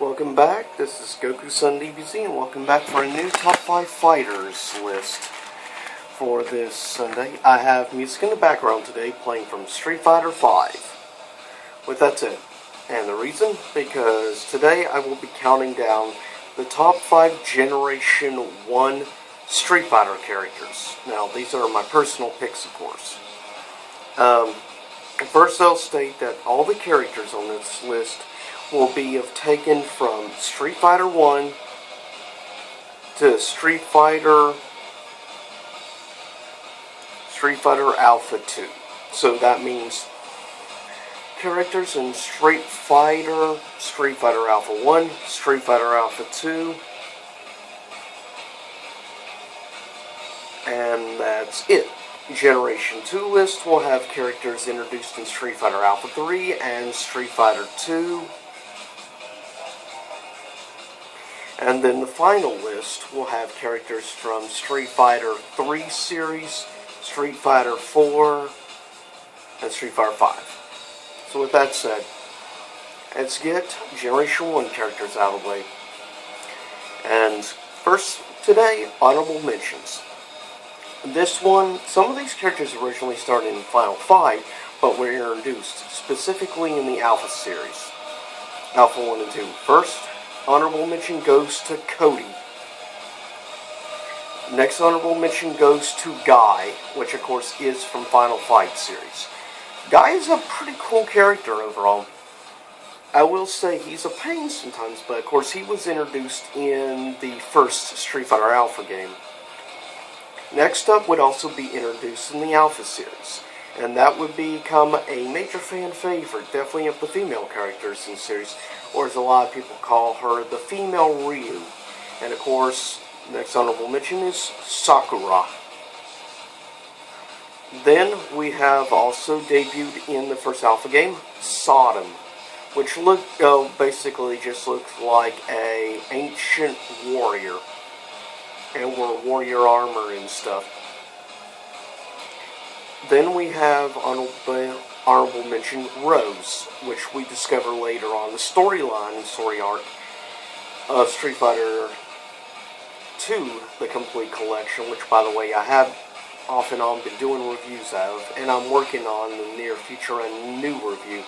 Welcome back, this is Goku-san DBZ, and welcome back for a new Top 5 Fighters list for this Sunday. I have music in the background today playing from Street Fighter V. With that said, and the reason, because today I will be counting down the top 5 Generation 1 Street Fighter characters. Now, these are my personal picks, of course. First, I'll state that all the characters on this list will be taken from Street Fighter 1 to Street Fighter Alpha 2. So that means characters in Street Fighter Alpha 1, Street Fighter Alpha 2, and that's it. Generation 2 list will have characters introduced in Street Fighter Alpha 3 and Street Fighter 2. And then the final list will have characters from Street Fighter 3 series, Street Fighter 4, and Street Fighter 5. So with that said, let's get Generation 1 characters out of the way. And first, today, honorable mentions. This one, some of these characters originally started in Final Fight, but were introduced specifically in the Alpha series. Alpha 1 and 2. First, honorable mention goes to Cody. Next honorable mention goes to Guy, which of course is from Final Fight series. Guy is a pretty cool character overall. I will say he's a pain sometimes, but of course he was introduced in the first Street Fighter Alpha game. Next up would also be introduced in the Alpha series, and that would become a major fan favorite, definitely of the female characters in the series, or as a lot of people call her, the female Ryu. And of course, next honorable mention is Sakura. Then we have also debuted in the first Alpha game, Sodom, which basically just looks like an ancient warrior, and wore warrior armor and stuff. Then we have honorable mention Rose, which we discover later on the storyline and story arc of Street Fighter 2, the complete collection, which by the way I have off and on been doing reviews of, and I'm working on in the near future a new review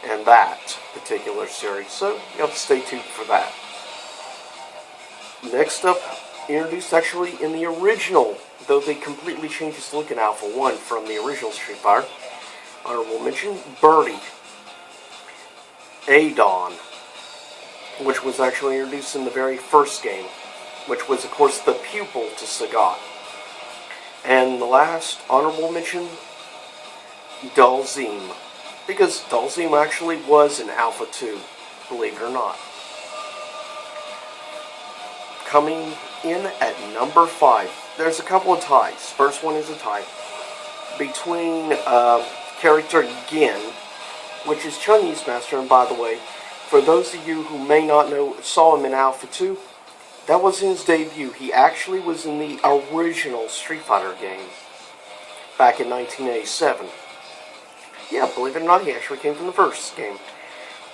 in that particular series, so you have to stay tuned for that. Next up, introduced actually in the original, though they completely changed its look in Alpha 1 from the original Street Fighter. Honorable mention, Birdie. Adon, which was actually introduced in the very first game, which was of course the pupil to Sagat. And the last honorable mention, Dhalsim, because Dhalsim actually was in Alpha 2, believe it or not. Coming in at number 5, there's a couple of ties. First one is a tie between character Gin, which is Chun-Li's master, and by the way, for those of you who may not know, saw him in Alpha 2, that wasn't his debut. He actually was in the original Street Fighter game back in 1987. Yeah, believe it or not, he actually came from the first game.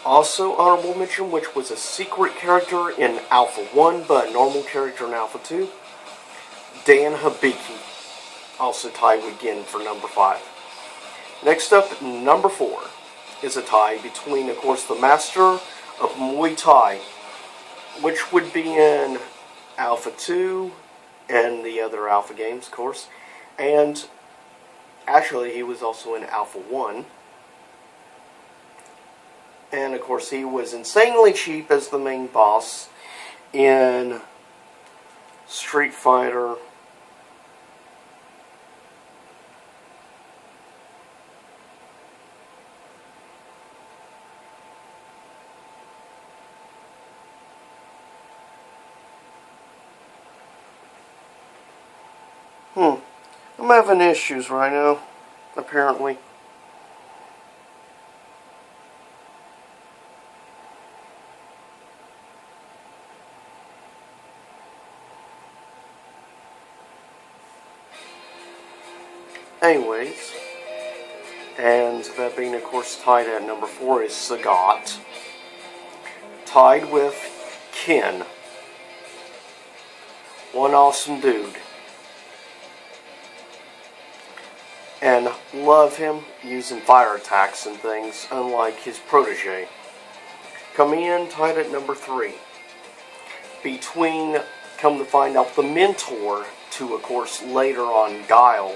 Also, honorable mention, which was a secret character in Alpha 1, but a normal character in Alpha 2, Dan Hibiki, also tied with Gin for number 5. Next up, number 4, is a tie between, of course, the master of Muay Thai, which would be in Alpha 2 and the other Alpha games, of course, and actually he was also in Alpha 1. And of course he was insanely cheap as the main boss in Street Fighter I'm having issues right now, apparently. Anyways, and that being, of course, tied at number 4 is Sagat. tied with Ken. One awesome dude. And love him using fire attacks and things, unlike his protege. Coming in tied at number 3. Between, come to find out, the mentor to, of course, later on Guile,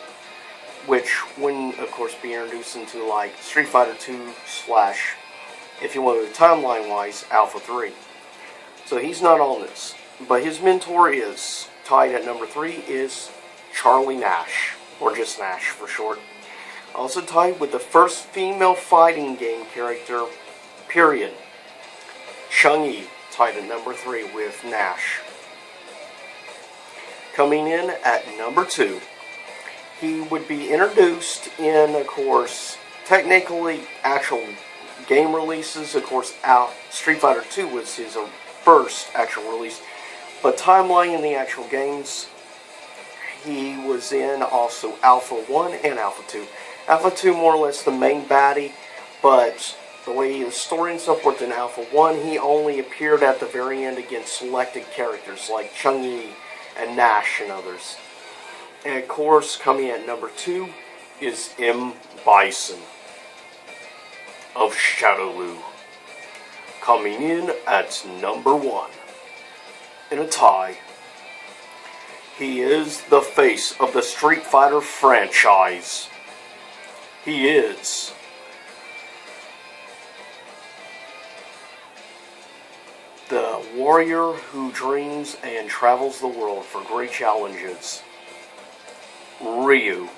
which when, of course, be introduced into like Street Fighter 2 slash, if you want to timeline-wise, Alpha 3. So he's not on this. But his mentor is, tied at number 3, is Charlie Nash, or just Nash for short. Also tied with the first female fighting game character, period. Chun-Li, tied at number 3 with Nash. Coming in at number 2, he would be introduced in, of course, technically actual game releases. Of course, Street Fighter 2 was his first actual release. But timeline in the actual games, he was in also Alpha 1 and Alpha 2. Alpha 2 more or less the main baddie, but the way the story and so forth in Alpha 1, he only appeared at the very end against selected characters like Chun-Li and Nash and others. And of course, coming at number 2 is M.Bison of Shadowloo. Coming in at number 1 in a tie. He is the face of the Street Fighter franchise. He is the warrior who dreams and travels the world for great challenges. Ryu.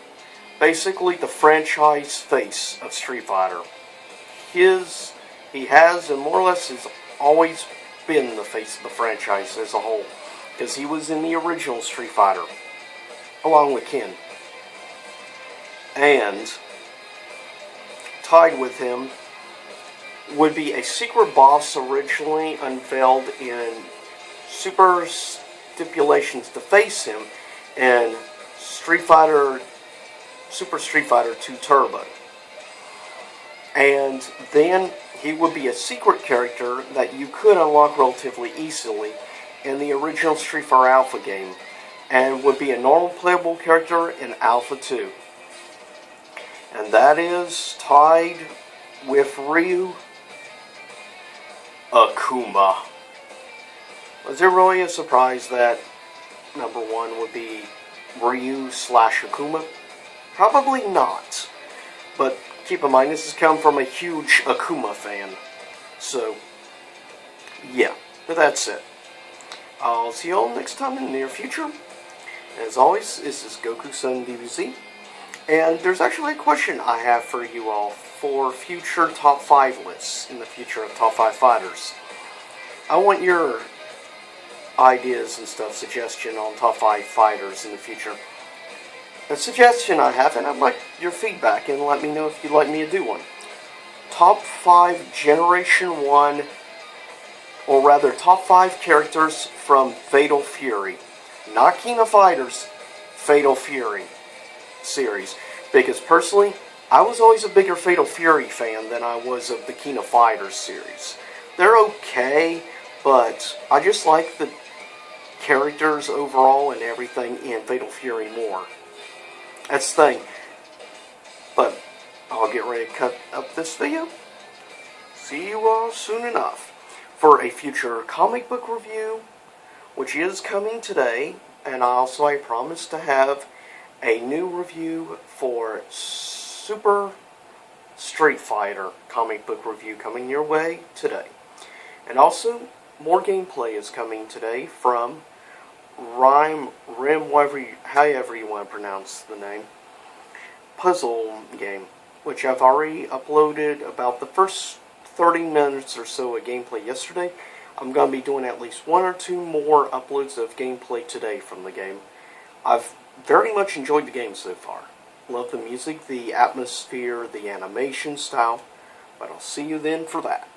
Basically the franchise face of Street Fighter. He has, and more or less has always been the face of the franchise as a whole. Because he was in the original Street Fighter, along with Ken. And tied with him would be a secret boss originally unveiled in Super Stipulations to face him in Super Street Fighter 2 Turbo. And then he would be a secret character that you could unlock relatively easily in the original Street Fighter Alpha game, and would be a normal playable character in Alpha 2. And that is tied with Ryu, Akuma. Was it really a surprise that number 1 would be Ryu / Akuma? Probably not. But keep in mind, this has come from a huge Akuma fan. So, yeah, but that's it. I'll see you all next time in the near future. As always, this is Goku-san DBZ. And there's actually a question I have for you all for future top 5 lists in the future of top 5 fighters. I want your ideas and stuff, suggestion on top 5 fighters in the future. A suggestion I have, and I'd like your feedback, and let me know if you'd like me to do one. Top 5 Generation 1, or rather top 5 characters from Fatal Fury. Not King of Fighters, Fatal Fury series. Because personally, I was always a bigger Fatal Fury fan than I was of the King of Fighters series. They're okay, but I just like the characters overall and everything in Fatal Fury more. That's the thing. But I'll get ready to cut up this video. See you all soon enough for a future comic book review, which is coming today. And also I promise to have a new review for Super Street Fighter comic book review coming your way today. And also, more gameplay is coming today from Rim, however you want to pronounce the name, puzzle game, which I've already uploaded about the first 30 minutes or so of gameplay yesterday. I'm going to be doing at least 1 or 2 more uploads of gameplay today from the game. I've very much enjoyed the game so far. Love the music, the atmosphere, the animation style, but I'll see you then for that.